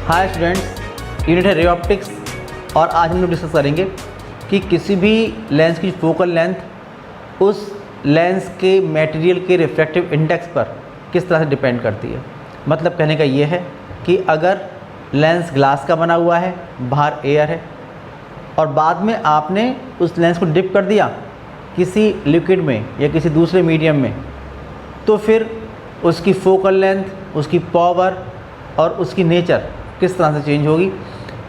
Hi students, unit है ray optics और आज हम लोग डिस्कस करेंगे कि किसी भी लेंस की फोकल लेंथ उस लेंस के मटेरियल के रिफ्रैक्टिव इंडेक्स पर किस तरह से डिपेंड करती है। मतलब कहने का ये है कि अगर लेंस ग्लास का बना हुआ है, बाहर एयर है और बाद में आपने उस लेंस को डिप कर दिया किसी लिक्विड में या किसी दूसरे मीडियम में, तो फिर उसकी फोकल लेंथ, उसकी पावर और उसकी नेचर किस तरह से चेंज होगी।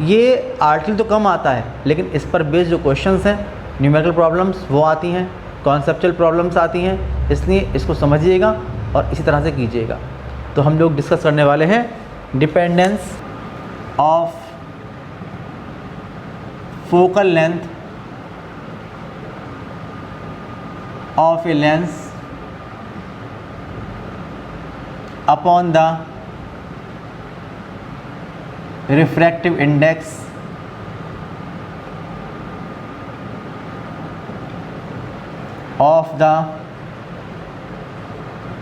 ये आर्टिकल तो कम आता है, लेकिन इस पर बेस्ड जो क्वेश्चंस हैं, न्यूमेरिकल प्रॉब्लम्स वो आती हैं, कॉन्सेप्चुअल प्रॉब्लम्स आती हैं, इसलिए इसको समझिएगा और इसी तरह से कीजिएगा। तो हम लोग डिस्कस करने वाले हैं dependence of focal length of a lens upon the refractive index of the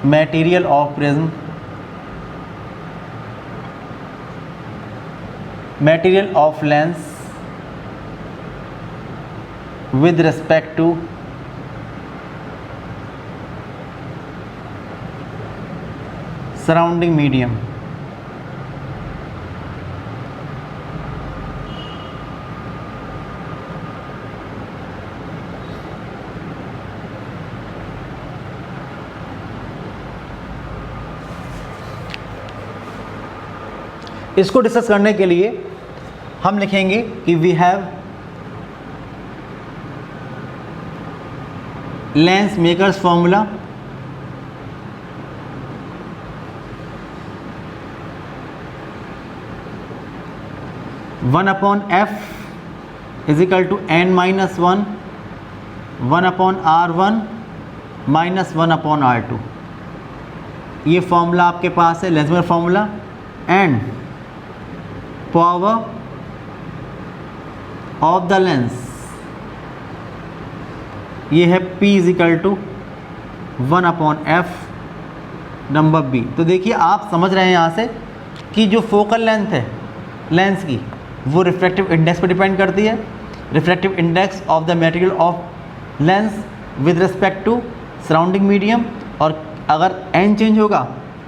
material of prism, material of lens with respect to surrounding medium। इसको डिस्कस करने के लिए हम लिखेंगे कि we have lens makers formula, one upon F is equal to N minus one, one upon R one minus one upon R two. ये formula आपके पास है, lens maker formula. And power of the lens ये है P is equal to one upon F number B। तो देखिए आप समझ रहे हैं यहाँ से कि जो फोकल लेंथ है लेंस की वो रिफ्रैक्टिव इंडेक्स पर डिपेंड करती है। Refractive index of the material of lens with respect to surrounding medium, और अगर n चेंज होगा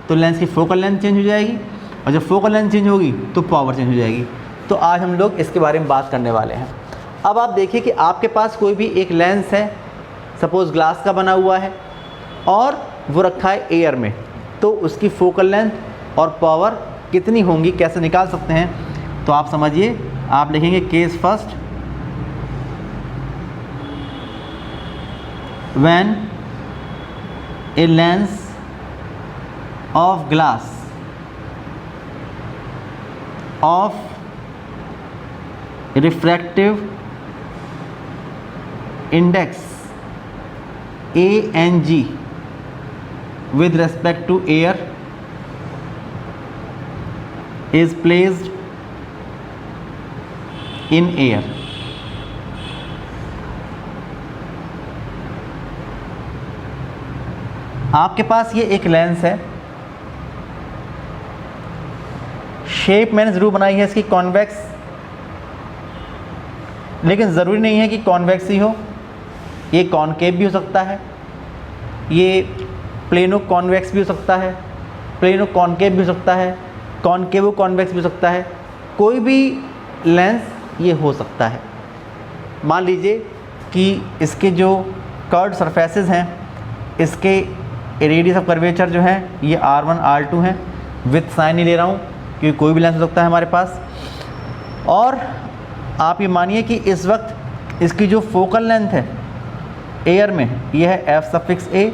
तो लेंस की फोकल लेंथ चेंज हो जाएगी, और जब फोकल लेंथ चेंज होगी तो पावर चेंज हो जाएगी। तो आज हम लोग इसके बारे में बात करने वाले हैं। अब आप देखिए कि आपके पास कोई भी एक लेंस है, सपोज़ ग्लास का बना हुआ है और वो रखा है एयर में, तो उसकी फोकल लेंथ और पावर कितनी होंगी, कैसे निकाल सकते हैं। तो आप समझिए, आप लिखेंगे case first, when a lens of glass of refractive index ANG with respect to air is placed in air। आपके पास ये एक लेंस है, शेप मैंने ज़रूर बनाई है इसकी कॉन्वेक्स, लेकिन ज़रूरी नहीं है कि कॉन्वेक्स ही हो, ये कॉनकेव भी हो सकता है, ये प्लेनो कॉन्वेक्स भी हो सकता है, प्लेनो कॉनकेव भी हो सकता है, कॉनकेवो कॉन्वेक्स भी हो सकता है, कोई भी लेंस ये हो सकता है। मान लीजिए कि इसके जो कर्व्ड सरफेसेस हैं, इसके रेडियस ऑफ कर्वेचर जो है ये R1 R2 हैं, विथ साइन नहीं ले रहा हूँ क्योंकि कोई भी लेंस हो सकता है हमारे पास। और आप ये मानिए कि इस वक्त इसकी जो फोकल लेंथ है एयर में ये है F सफिक्स A,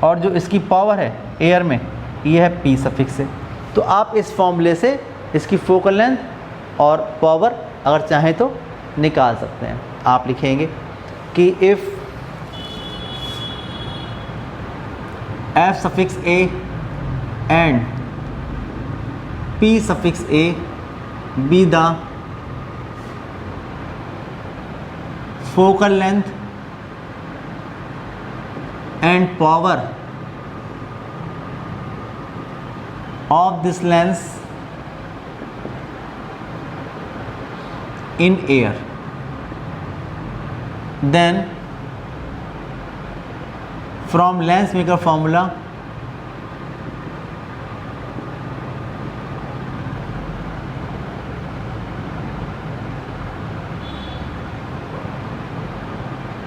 और जो इसकी पावर है एयर में ये है P सफिक्स A। तो आप इस फॉर्मूले से इसकी फोकल लेंथ और पावर अगर चाहें तो निकाल सकते हैं। आप लिखेंगे कि if F suffix A and P suffix A be the focal length and power of this lens in air, then from lens maker formula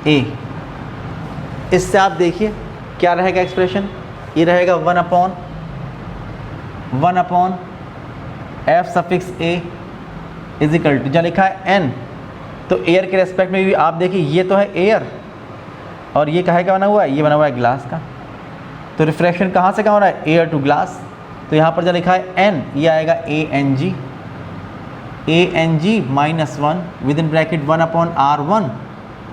A, इससे आप देखिए क्या रहेगा एक्सप्रेशन, ये रहेगा 1/1 F suffix A is equal to, जहाँ लिखा है N, तो एयर के रेस्पेक्ट में भी आप देखिए ये तो है एयर और ये काहे का बना हुआ है, ये बना हुआ है ग्लास का, तो रिफ्रैक्शन कहाँ से कहाँ हो रहा है, एयर टू ग्लास, तो यहाँ पर जहाँ लिखा है N, ये आएगा ANG -1 with in bracket 1/R1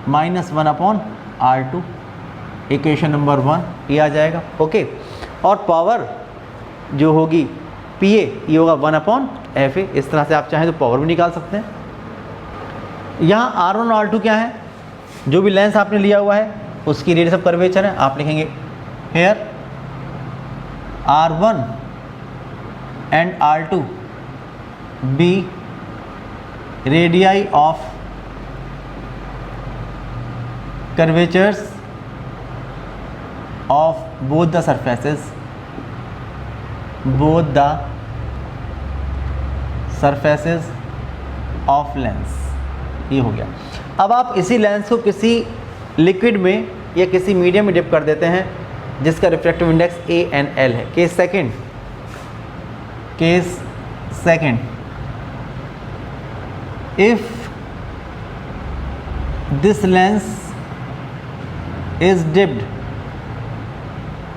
-1/R2, equation number 1 ये आ जाएगा। ओके, और पावर जो होगी PA ये होगा 1/FA, इस तरह से आप चाहें तो पावर भी निकाल सकते हैं। यहाँ R1 और R2 क्या है, जो भी लेंस आपने लिया हुआ है उसकी रेडियस ऑफ कर्वेचर है, आप लिखेंगे here R1 and R2 be radii of curvatures of both the surfaces of lens, ये हो गया। अब आप इसी लेंस को किसी लिक्विड में या किसी मीडियम में डिप कर देते हैं जिसका रिफ्रैक्टिव इंडेक्स ANL है। Case second, if this lens is dipped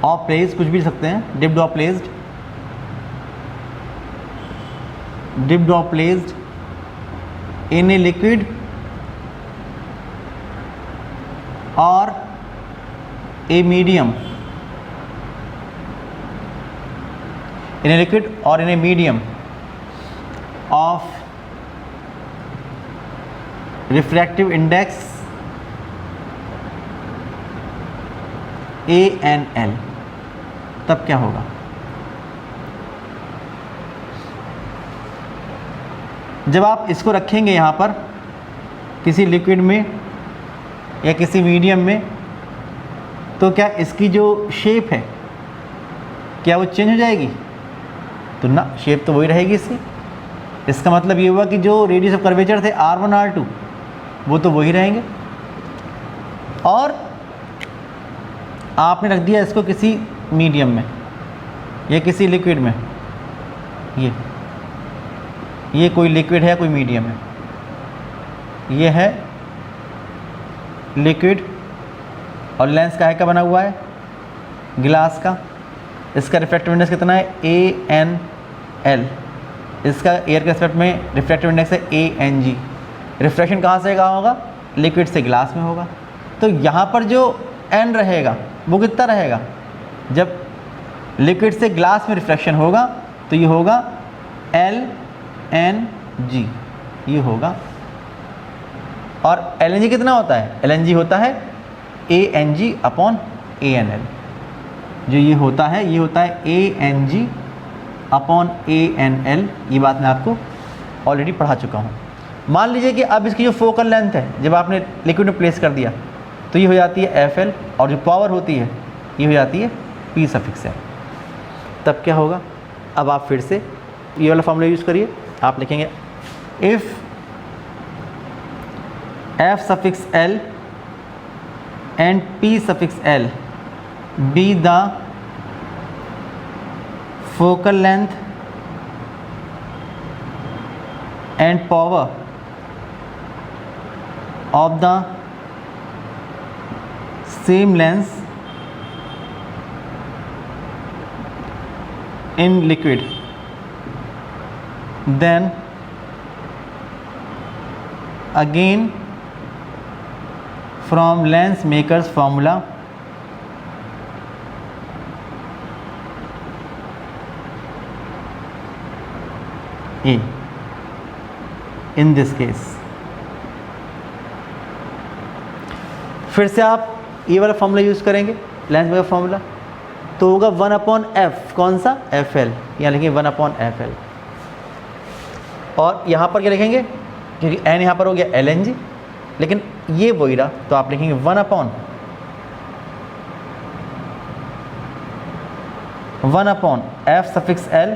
और प्लेस्ड, कुछ भी सकते हैं, डिप्ड और प्लेस्ड इन ए लिक्विड और a medium, in a liquid or in a medium of refractive index ANL, तब क्या होगा? जब आप इसको रखेंगे यहाँ पर किसी लिक्विड में या किसी मीडियम में, तो क्या इसकी जो शेप है क्या वो चेंज हो जाएगी? तो ना, शेप तो वही रहेगी इसकी। इसका मतलब ये हुआ कि जो रेडियस ऑफ कर्वेचर थे R1 R2 वो तो वही रहेंगे, और आपने रख दिया इसको किसी मीडियम में या किसी लिक्विड में, ये कोई लिक्विड है, कोई मीडियम है, ये है लिक्विड और लेंस काहे का बना हुआ है, ग्लास का। इसका रिफ्रैक्टिव इंडेक्स कितना है, ANL। इसका एयर के रेस्पेक्ट में रिफ्रैक्टिव इंडेक्स है ANG। रिफ्रैक्शन कहाँ से कहाँ होगा, लिक्विड से ग्लास में होगा। तो यहाँ पर जो N रहेगा वो कितना रहेगा, जब लिक्विड से ग्लास में रिफ्रैक्शन होगा तो ये होगा LNG, ये होगा। और LNG कितना होता है, LNG होता है ANG/ANL। जो ये होता है ANG/ANL। ये बात मैं आपको ऑलरेडी पढ़ा चुका हूँ। मान लीजिए कि अब इसकी जो फोकल लेंथ है, जब आपने लिक्विड में प्लेस कर दिया तो ये हो जाती है FL, और जो पावर होती है ये हो जाती है P सफिक्स L। तब क्या होगा, अब आप फिर से ये वाला फॉर्मूला यूज़ करिए। आप लिखेंगे if F suffix L and P suffix L be the focal length and power of the same lens in liquid, then again from lens maker's formula A in this case। फिर से आप ये वाला formula use करेंगे, lens maker formula, तो होगा 1/F, कौन सा, FL। यहाँ लिखेंगे 1/FL। और यहाँ पर क्या लिखेंगे क्योंकि n यहाँ पर हो गया LNG, लेकिन ये वही रहा, तो आप लिखेंगे 1 upon F suffix L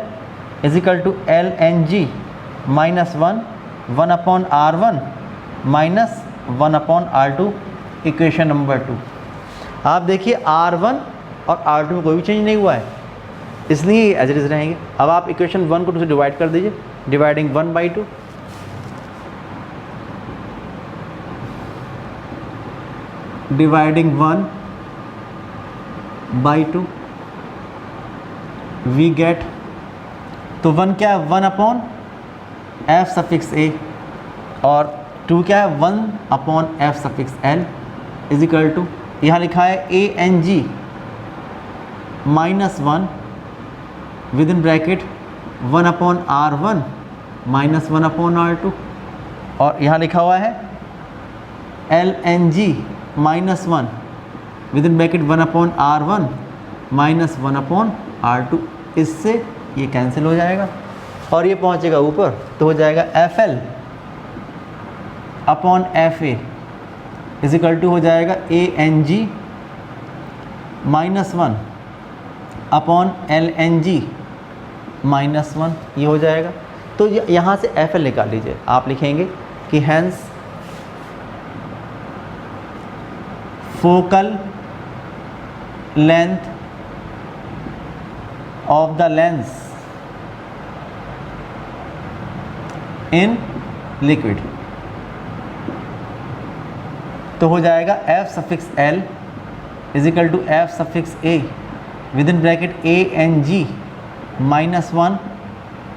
is equal to LNG minus 1 upon R1 minus 1 upon R2, equation number 2। आप देखिए R1 और R2 में कोई भी चेंज नहीं हुआ है, इसलिए एज इट इज रहेंगे। अब आप इक्वेशन 1 को 2 से डिवाइड कर दीजिए, डिवाइडिंग 1/2, डिवाइडिंग 1/2 वी गेट, तो 1 क्या है 1 अपॉन F सफिक्स A और 2 क्या है 1 upon F suffix L is equal to, यहाँ लिखा है ANG minus 1 with in bracket 1 upon R1 minus 1 upon R2, और यहाँ लिखा हुआ है LNG minus 1 with in bracket 1 upon R1 minus 1 upon R2। इससे ये कैंसिल हो जाएगा और ये पहुँचेगा ऊपर, तो हो जाएगा FL upon FA is equal to हो जाएगा ANG minus 1 upon LNG minus 1, ये हो जाएगा। तो यहाँ से FL निकाल लीजिए, आप लिखेंगे कि hence focal length of the lens in liquid, तो हो जाएगा F suffix L is equal to F suffix A with in bracket ANG minus 1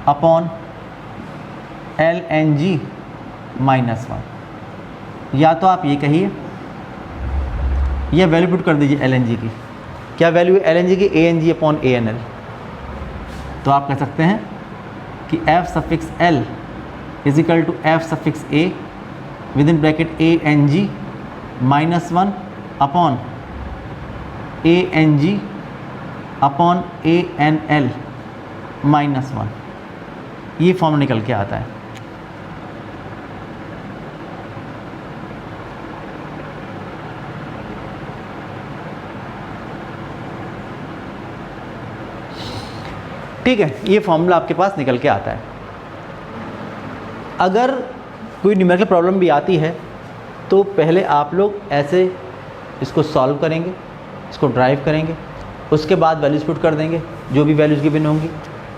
upon LNG minus 1। या तो आप ये कहिए, यह वैल्यू पुट कर दीजिए LNG की, क्या वैल्यू है LNG की, ANG अपॉन ANL। तो आप कह सकते हैं कि F suffix L is equal to F suffix A with in bracket ANG minus 1 upon ANG upon ANL minus 1, ये फॉर्म निकल के आता है। ठीक है, ये फॉर्मूला आपके पास निकल के आता है। अगर कोई न्यूमेरिकल प्रॉब्लम भी आती है तो पहले आप लोग ऐसे इसको सॉल्व करेंगे, इसको ड्राइव करेंगे, उसके बाद वैल्यूज पुट कर देंगे, जो भी वैल्यूज गिवन होंगी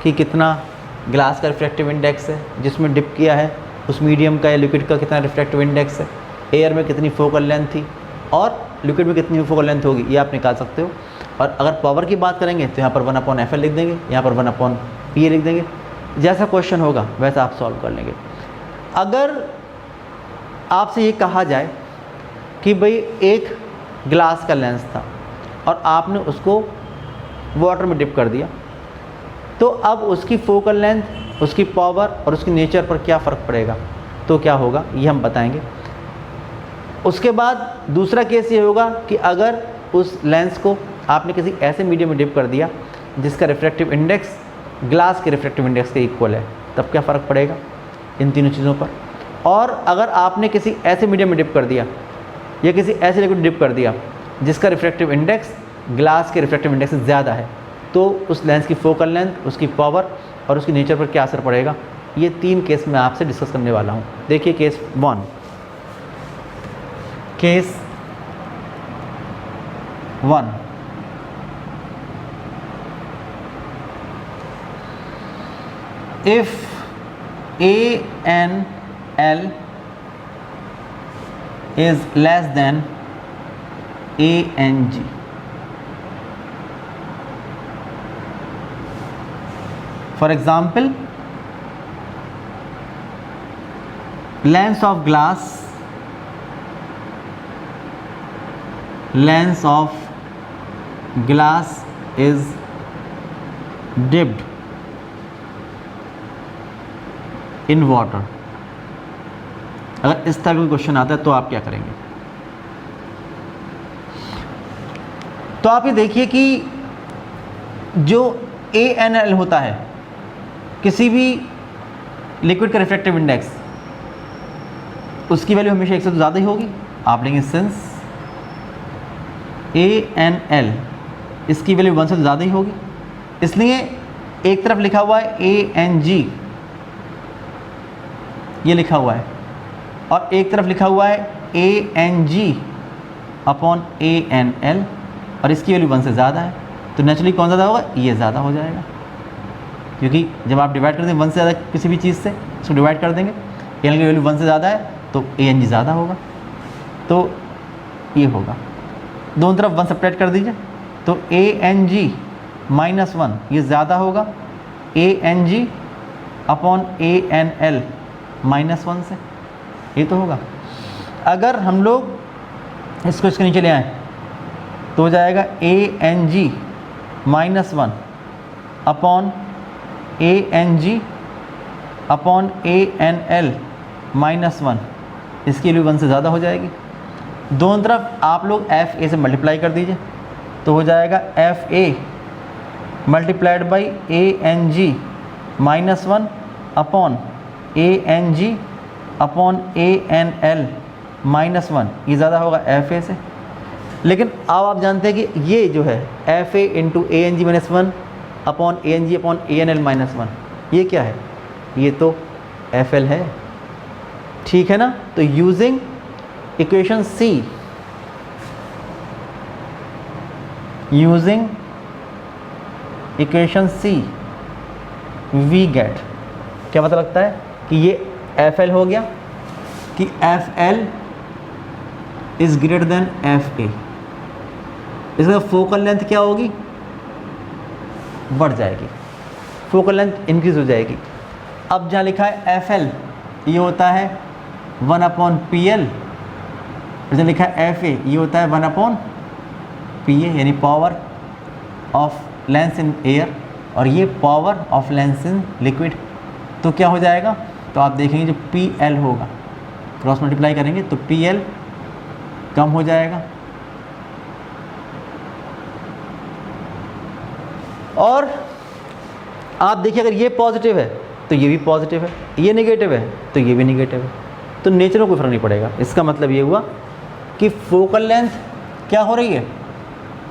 कि कितना ग्लास का रिफ्रैक्टिव इंडेक्स है, जिसमें डिप किया है उस मीडियम का या लिक्विड का कितना रिफ्रैक्टिव इंडेक्स है, एयर में कितनी फोकल लेंथ थी और लिक्विड में कितनी फोकल लेंथ होगी, ये आप निकाल सकते हो। और अगर पावर की बात करेंगे तो यहाँ पर 1 अपॉन FL लिख देंगे, यहाँ पर 1 अपॉन PA लिख देंगे, जैसा क्वेश्चन होगा वैसा आप सॉल्व कर लेंगे। अगर आपसे ये कहा जाए कि भाई एक ग्लास का लेंस था और आपने उसको वाटर में डिप कर दिया, तो अब उसकी फोकल लेंथ, उसकी पावर और उसकी नेचर पर क्या फ़र्क पड़ेगा, तो क्या होगा ये हम बताएंगे। उसके बाद दूसरा केस ये होगा कि अगर उस लेंस को आपने किसी ऐसे मीडियम में डिप कर दिया जिसका रिफ्रैक्टिव इंडेक्स ग्लास के रिफ्रैक्टिव इंडेक्स के इक्वल है, तब क्या फ़र्क पड़ेगा इन तीनों चीज़ों पर। और अगर आपने किसी ऐसे मीडियम में डिप कर दिया या किसी ऐसे लिक्विड डिप कर दिया जिसका रिफ्रैक्टिव इंडेक्स ग्लास के रिफ्रैक्टिव इंडेक्स से ज़्यादा है, तो उस लेंस की फोकल लेंथ, उसकी पावर और उसकी नेचर पर क्या असर पड़ेगा। ये 3 केस मैं आपसे डिस्कस करने वाला हूँ। देखिए case 1, case 1, if ANL is less than ANG, for example, lens of glass is dipped in water. अगर इस तरह का क्वेश्चन आता है तो आप क्या करेंगे। तो आप ये देखिए कि जो ANL होता है किसी भी लिक्विड का रिफ्रैक्टिव इंडेक्स, उसकी वैल्यू हमेशा 1 से तो ज़्यादा ही होगी। आप लेंगे सिंस ANL इसकी वैल्यू 1 से तो ज़्यादा ही होगी, इसलिए एक तरफ लिखा हुआ है ANG, ये लिखा हुआ है, और एक तरफ लिखा हुआ है ANG अपॉन ANL, और इसकी वैल्यू 1 से ज़्यादा है, तो नेचुरली कौन ज़्यादा होगा, ये ज़्यादा हो जाएगा, क्योंकि जब आप डिवाइड कर देंगे 1 से ज़्यादा किसी भी चीज़ से, इसको डिवाइड कर देंगे, ANL की वैल्यू 1 से ज़्यादा है तो ANG ज़्यादा होगा, तो ये होगा। दोनों तरफ 1 सब्ट्रैक्ट कर दीजिए, तो ANG माइनस 1 ये ज़्यादा होगा ANG अपॉन ANL माइनस 1 से, ये तो होगा। अगर हम लोग इसको इसके नीचे ले आएँ तो हो जाएगा ANG minus 1 upon ANG upon ANL minus 1, इसकी वैल्यू 1 से ज़्यादा हो जाएगी। दोनों तरफ आप लोग FA से मल्टीप्लाई कर दीजिए, तो हो जाएगा FA multiplied by ANG minus 1 upon ANG upon ANL minus 1, ये ज़्यादा होगा FA से। लेकिन अब आप जानते हैं कि ये जो है FA into ANG minus 1 upon ANG upon ANL minus 1, ये क्या है, ये तो FL है, ठीक है ना। तो using equation C, using equation C we get, क्या पता लगता है कि ये FL हो गया, कि FL is greater than FA, इसका फोकल लेंथ क्या होगी, बढ़ जाएगी, फोकल लेंथ इंक्रीज हो जाएगी। अब जहाँ लिखा है FL ये होता है 1 अपॉन PL, और जहाँ लिखा है FA ये होता है 1 अपॉन PA, यानी power of lens in air, और ये power of lens in liquid. तो क्या हो जाएगा, तो आप देखेंगे जो PL होगा, क्रॉस मल्टीप्लाई करेंगे तो PL कम हो जाएगा, और आप देखिए अगर ये पॉजिटिव है तो ये भी पॉजिटिव है, ये नेगेटिव है तो ये भी नेगेटिव है, तो नेचर में कोई फर्क नहीं पड़ेगा। इसका मतलब ये हुआ कि फोकल लेंथ क्या हो रही है,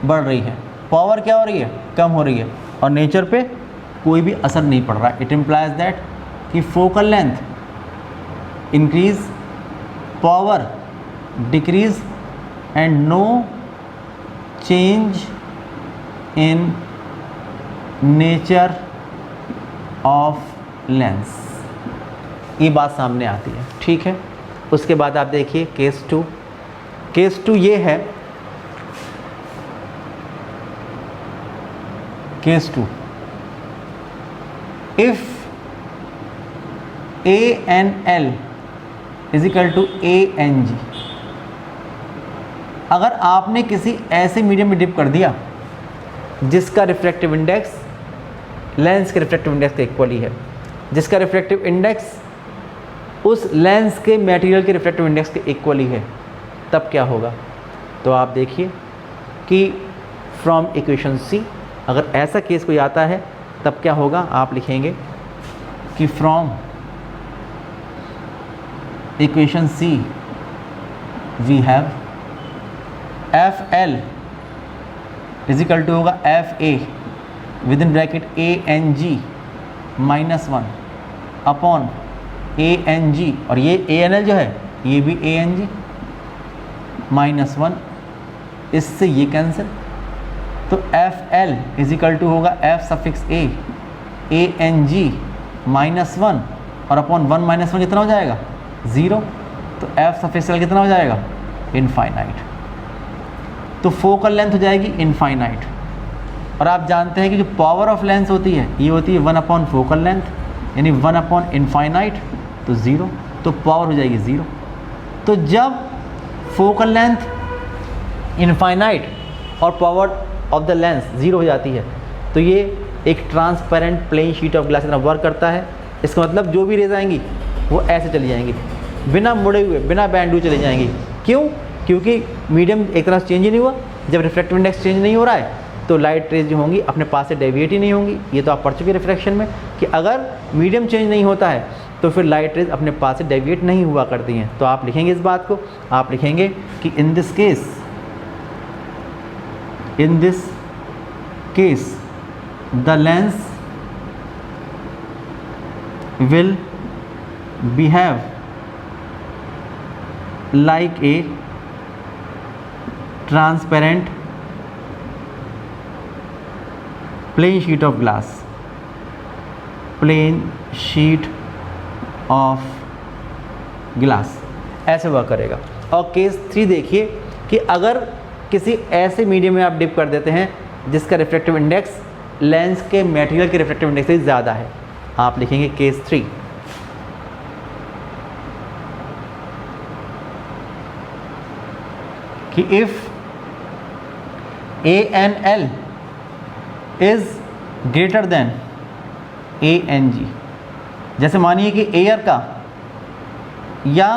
बढ़ रही है, पावर क्या हो रही है, कम हो रही है, और नेचर पे कोई भी असर नहीं पड़ रहा। इट इम्प्लाइज दैट कि focal length increase, power decrease and no change in nature of lens, ये बात सामने आती है, ठीक है। उसके बाद आप देखिए केस 2, केस 2 ये है, case 2 if ANL is equal to ANG, अगर आपने किसी ऐसे मीडियम में डिप कर दिया जिसका रिफ्रैक्टिव इंडेक्स लेंस के रिफ्रैक्टिव इंडेक्स के इक्वली है, जिसका रिफ्रैक्टिव इंडेक्स उस लेंस के मटेरियल के रिफ्रैक्टिव इंडेक्स के इक्वली है, तब क्या होगा। तो आप देखिए कि फ्रॉम इक्वेशन C, अगर ऐसा केस कोई आता है तब क्या होगा, आप लिखेंगे कि from equation C we have FL is equal to होगा FA with in bracket ANG minus 1 upon ANG, और ये ANL जो है ये भी ANG माइनस 1, इससे ये कैंसिल, तो FL इज इक्वल टू होगा F suffix A ANG minus 1 और अपॉन 1 माइनस 1 कितना हो जाएगा, 0, तो F सफिक्स L कितना हो जाएगा, इनफाइनाइट। तो फोकल लेंथ हो जाएगी इनफाइनाइट, और आप जानते हैं कि जो पावर ऑफ लेंस होती है ये होती है 1 अपॉन फोकल लेंथ, यानी 1 अपॉन इनफाइनाइट, तो 0, तो पावर हो जाएगी 0। तो जब फोकल लेंथ इनफाइनाइट और पावर ऑफ द लेंस 0 हो जाती है तो ये एक transparent plane sheet of glass की तरह वर्क करता है। इसका मतलब जो भी रेज आएंगी वो ऐसे चली जाएंगी, बिना मुड़े हुए, बिना बैंड हुए चली जाएंगी। क्यों, क्योंकि मीडियम एक तरह से चेंज ही नहीं हुआ। जब रिफ्रैक्टिव इंडेक्स चेंज नहीं हो रहा है तो लाइट रेज जो होंगी अपने पास से डेविएट ही नहीं होंगी। ये तो आप पढ़ चुके रिफ्रैक्शन में कि अगर मीडियम चेंज नहीं होता है तो फिर लाइट रेज अपने पास से डेविएट नहीं हुआ करती हैं। तो आप लिखेंगे इस बात को, आप लिखेंगे कि in this case the lens will behave like a transparent plain sheet of glass, ऐसे वर्क करेगा। और केस 3 देखिए कि अगर किसी ऐसे मीडियम में आप डिप कर देते हैं जिसका रिफ्रैक्टिव इंडेक्स लेंस के मटेरियल के रिफ्रैक्टिव इंडेक्स से ज़्यादा है, आप लिखेंगे केस 3 कि if ANL is greater than ANG, जैसे मानिए कि एयर का या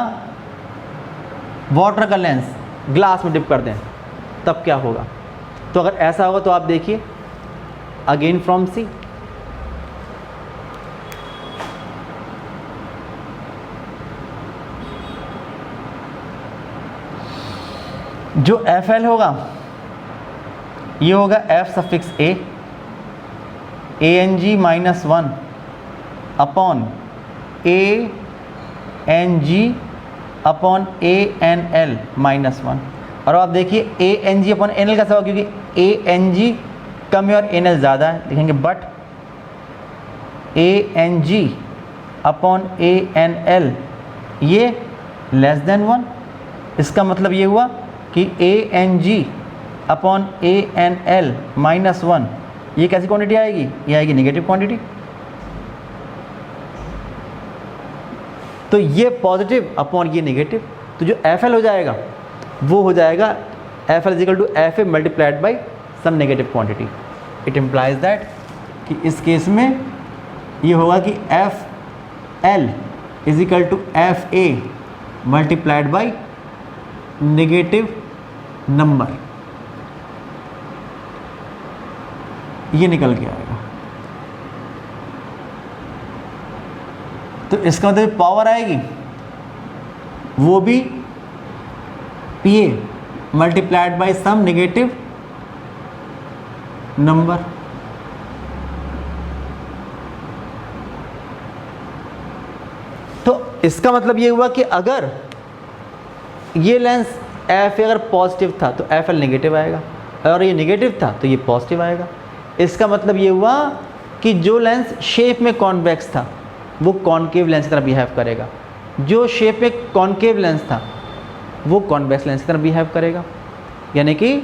वाटर का लेंस ग्लास में डिप कर दें, तब क्या होगा? तो अगर ऐसा होगा तो आप देखिए अगेन फ्रॉम सी, जो FL होगा ये होगा F suffix A ANG -1 upon ANG upon ANL -1। और आप देखिए ANG अपॉन ANL कैसा होगा, क्योंकि ANG कम है और ANL ज़्यादा है, लिखेंगे बट ANG अपॉन ANL ये लेस देन 1। इसका मतलब ये हुआ कि ANG अपॉन ANL -1 ये कैसी क्वांटिटी आएगी? ये आएगी नेगेटिव क्वांटिटी। तो ये पॉजिटिव अपॉन ये नेगेटिव, तो जो FL हो जाएगा वो हो जाएगा FL is equal to FA multiplied by some negative quantity. It implies that कि इस केस में ये होगा कि FL is equal to FA multiplied by negative number, ये निकल के आएगा। तो इसका मतलब पावर आएगी वो भी PA multiplied by some negative number. तो इसका मतलब ये हुआ कि अगर ये लेंस F अगर पॉजिटिव था तो FL नेगेटिव आएगा, और ये नेगेटिव था तो ये पॉजिटिव आएगा। इसका मतलब ये हुआ कि जो लेंस शेप में कॉन्वेक्स था वो कॉनकेव लेंस की तरह बिहेव करेगा, जो शेप में कॉनकेव लेंस था वो कॉन्वेक्स लेंस की तरह बिहेव करेगा। यानी कि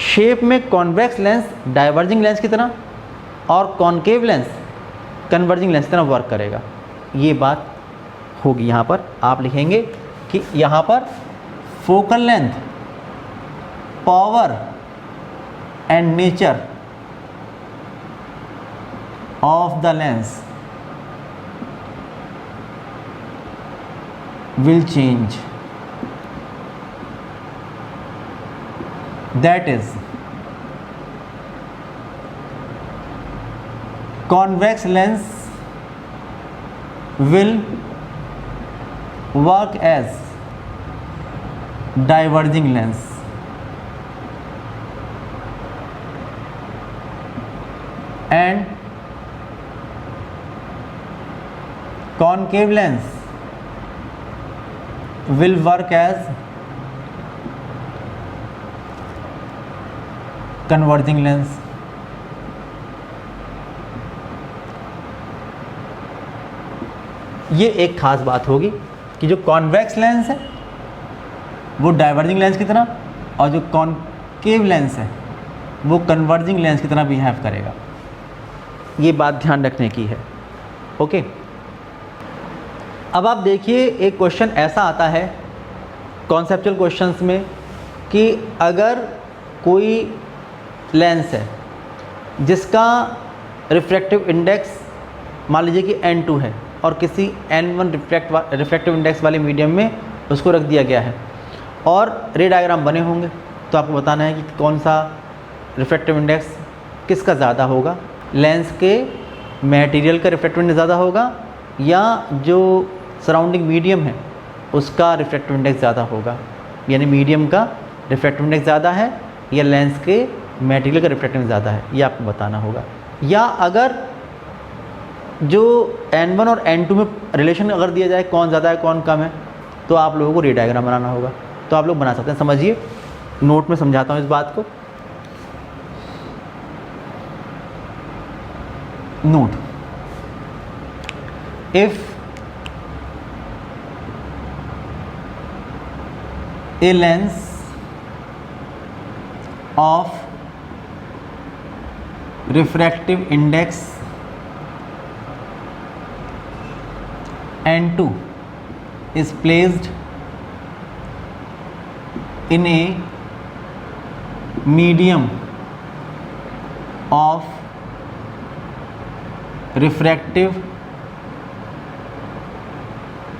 शेप में कॉन्वेक्स लेंस डाइवर्जिंग लेंस की तरह और कॉनकेव लेंस कन्वर्जिंग लेंस की तरह वर्क करेगा। ये बात होगी। यहाँ पर आप लिखेंगे कि यहाँ पर focal length, power and nature of the lens will change, that is convex lens will work as diverging lens and concave lens will work as converging lens। ये एक खास बात होगी कि जो कॉन्वेक्स लेंस है वो डाइवर्जिंग लेंस की तरह और जो कॉनकेव लेंस है वो कन्वर्जिंग लेंस की तरह बिहेव करेगा। ये बात ध्यान रखने की है। ओके, अब आप देखिए एक क्वेश्चन ऐसा आता है कॉन्सेप्चुअल क्वेश्चंस में कि अगर कोई लेंस है जिसका रिफ्रैक्टिव इंडेक्स मान लीजिए कि N2 है और किसी N1 रिफ्रैक्टिव इंडेक्स वाले मीडियम में उसको रख दिया गया है और रे डायग्राम बने होंगे, तो आपको बताना है कि कौन सा रिफ्रैक्टिव इंडेक्स किसका ज़्यादा होगा। लेंस के मटेरियल का रिफ्रैक्टिव इंडेक्स ज़्यादा होगा या जो सराउंडिंग मीडियम है उसका रिफ्रैक्टिव इंडेक्स ज़्यादा होगा, यानी मीडियम का रिफ्रैक्टिव इंडेक्स ज़्यादा है या लेंस के मटेरियल का रिफ्रैक्टिव इंडेक्स ज़्यादा है, ये आपको बताना होगा। या अगर जो N1 और N2 में रिलेशन अगर दिया जाए कौन ज़्यादा है कौन कम है, तो आप लोगों को रे डायग्राम बनाना होगा। तो आप लोग बना सकते हैं, समझिए, नोट में समझाता हूँ इस बात को। Note, if a lens of refractive index N2 is placed in a medium of refractive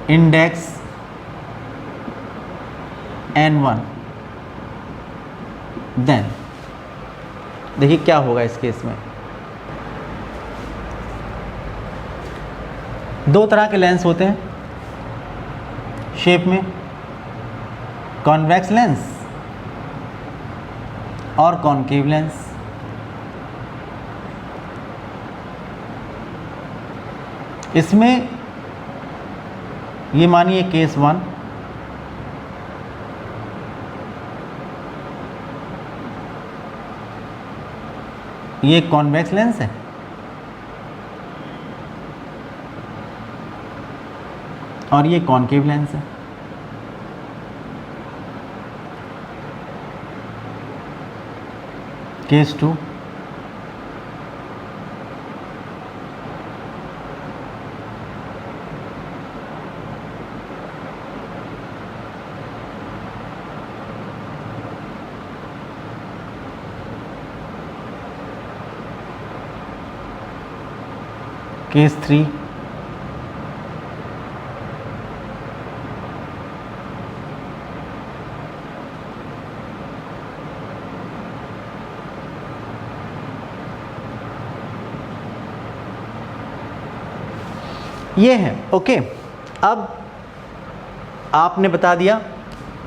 index N1, then देखिए क्या होगा इस केस में। दो तरह के लेंस होते हैं शेप में, कॉन्वेक्स लेंस और कॉनकेव लेंस। इसमें ये मानिए केस 1, ये कॉन्वेक्स लेंस है और ये कॉनकेव लेंस है। केस 2, केस 3, ये है। ओके, अब आपने बता दिया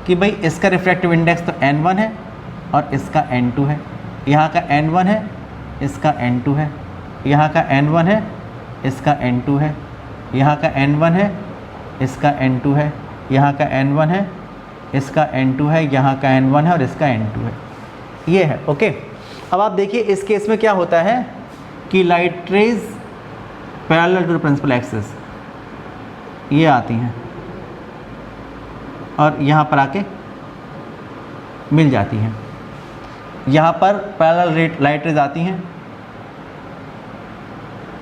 कि भाई इसका रिफ्रैक्टिव इंडेक्स तो N1 है और इसका N2 है। यहाँ का N1 है, इसका N2 है, यहाँ का N1 है, इसका N2 है, यहाँ का N1 है, इसका N2 है, यहाँ का N1 है, इसका N2 है, यहाँ का N1 है और इसका N2 है। ये है। ओके, अब आप देखिए इस केस में क्या होता है कि light rays parallel to the principal axis ये आती हैं और यहाँ पर आके मिल जाती हैं। यहाँ पर पैरेलल लाइट रेज आती हैं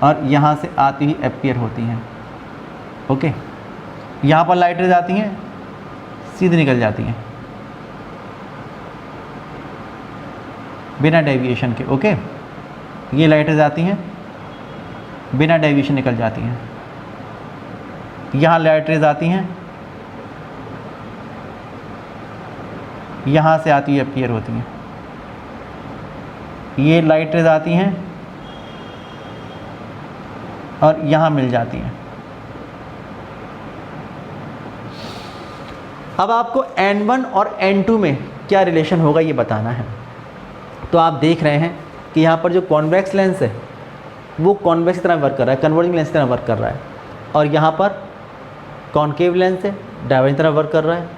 और यहाँ से आती ही अपीयर होती हैं। ओके, यहाँ पर लाइट रेज आती हैं, सीधे निकल जाती हैं बिना डेविएशन के। ओके, ये लाइट रेज आती हैं, बिना डेविएशन निकल जाती हैं। यहाँ लाइट रेज आती हैं, यहाँ से आती है अपीयर होती हैं। ये लाइट रेज आती हैं और यहाँ मिल जाती हैं। अब आपको N1 और N2 में क्या रिलेशन होगा ये बताना है। तो आप देख रहे हैं कि यहाँ पर जो कॉन्वेक्स लेंस है वो कॉन्वेक्स की तरह वर्क कर रहा है, कन्वर्जिंग लेंस की तरह वर्क कर रहा है, और यहाँ पर कॉनकेव लेंस है, डाइवर्जिंग तरह वर्क कर रहा है।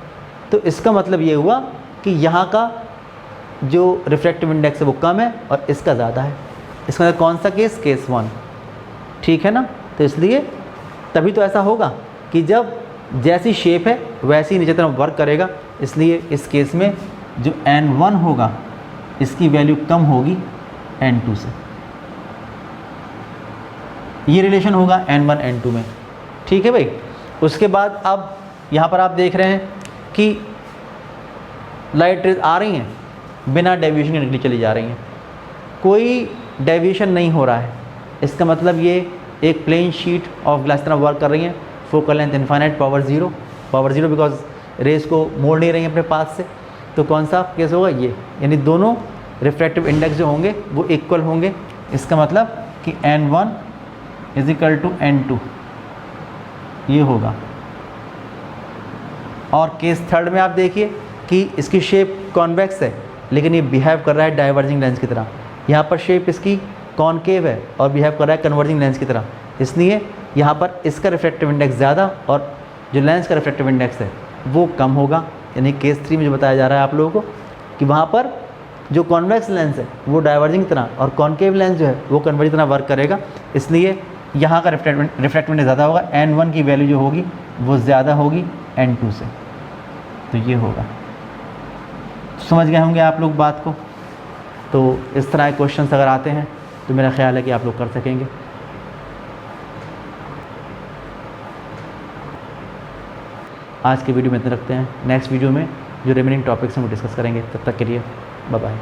तो इसका मतलब ये हुआ कि यहाँ का जो रिफ्रैक्टिव इंडेक्स है वो कम है और इसका ज़्यादा है। इसका मतलब कौन सा केस? केस 1, ठीक है ना। तो इसलिए तभी तो ऐसा होगा कि जब जैसी शेप है वैसी ही नीचे तरफ वर्क करेगा। इसलिए इस केस में जो N1 होगा इसकी वैल्यू कम होगी N2 से। ये रिलेशन होगा N1 N2 में, ठीक है भाई। उसके बाद अब यहाँ पर आप देख रहे हैं कि लाइट रेज आ रही हैं, बिना डेविएशन के निकली चली जा रही हैं, कोई डेविएशन नहीं हो रहा है। इसका मतलब ये एक प्लेन शीट ऑफ ग्लास तरह वर्क कर रही हैं। Focal length infinite, power zero because rays को मोड़ नहीं रही हैं अपने पास से। तो कौन सा केस होगा? ये, यानी दोनों रिफ्रैक्टिव इंडेक्स जो होंगे वो इक्वल होंगे। इसका मतलब कि N1 is equal to N2, ये होगा। और केस थर्ड में आप देखिए कि इसकी शेप कॉन्वेक्स है लेकिन ये बिहेव कर रहा है डाइवर्जिंग लेंस की तरह। यहाँ पर शेप इसकी कॉनकेव है और बिहेव कर रहा है कन्वर्जिंग लेंस की तरह, इसलिए यहाँ पर इसका रिफ्रैक्टिव इंडेक्स ज़्यादा और जो लेंस का रिफ्रैक्टिव इंडेक्स है वो कम होगा। यानी केस 3 में जो बताया जा रहा है आप लोगों को कि वहाँ पर जो कॉन्वेक्स लेंस है वो डाइवर्जिंग की तरह और कॉनकेव लेंस जो है वो कन्वर्जिंग तरह वर्क करेगा, इसलिए यहाँ का रिफ्रैक्टिव इंडेक्स ज़्यादा होगा। N1 की वैल्यू जो होगी वो ज़्यादा होगी N2 से, तो ये होगा। समझ गए होंगे आप लोग बात को। तो इस तरह के क्वेश्चंस अगर आते हैं तो मेरा ख्याल है कि आप लोग कर सकेंगे। आज की वीडियो में इतना रखते हैं, नेक्स्ट वीडियो में जो रिमेनिंग टॉपिक्स हैं वो डिस्कस करेंगे। तब तक के लिए बाय बाय।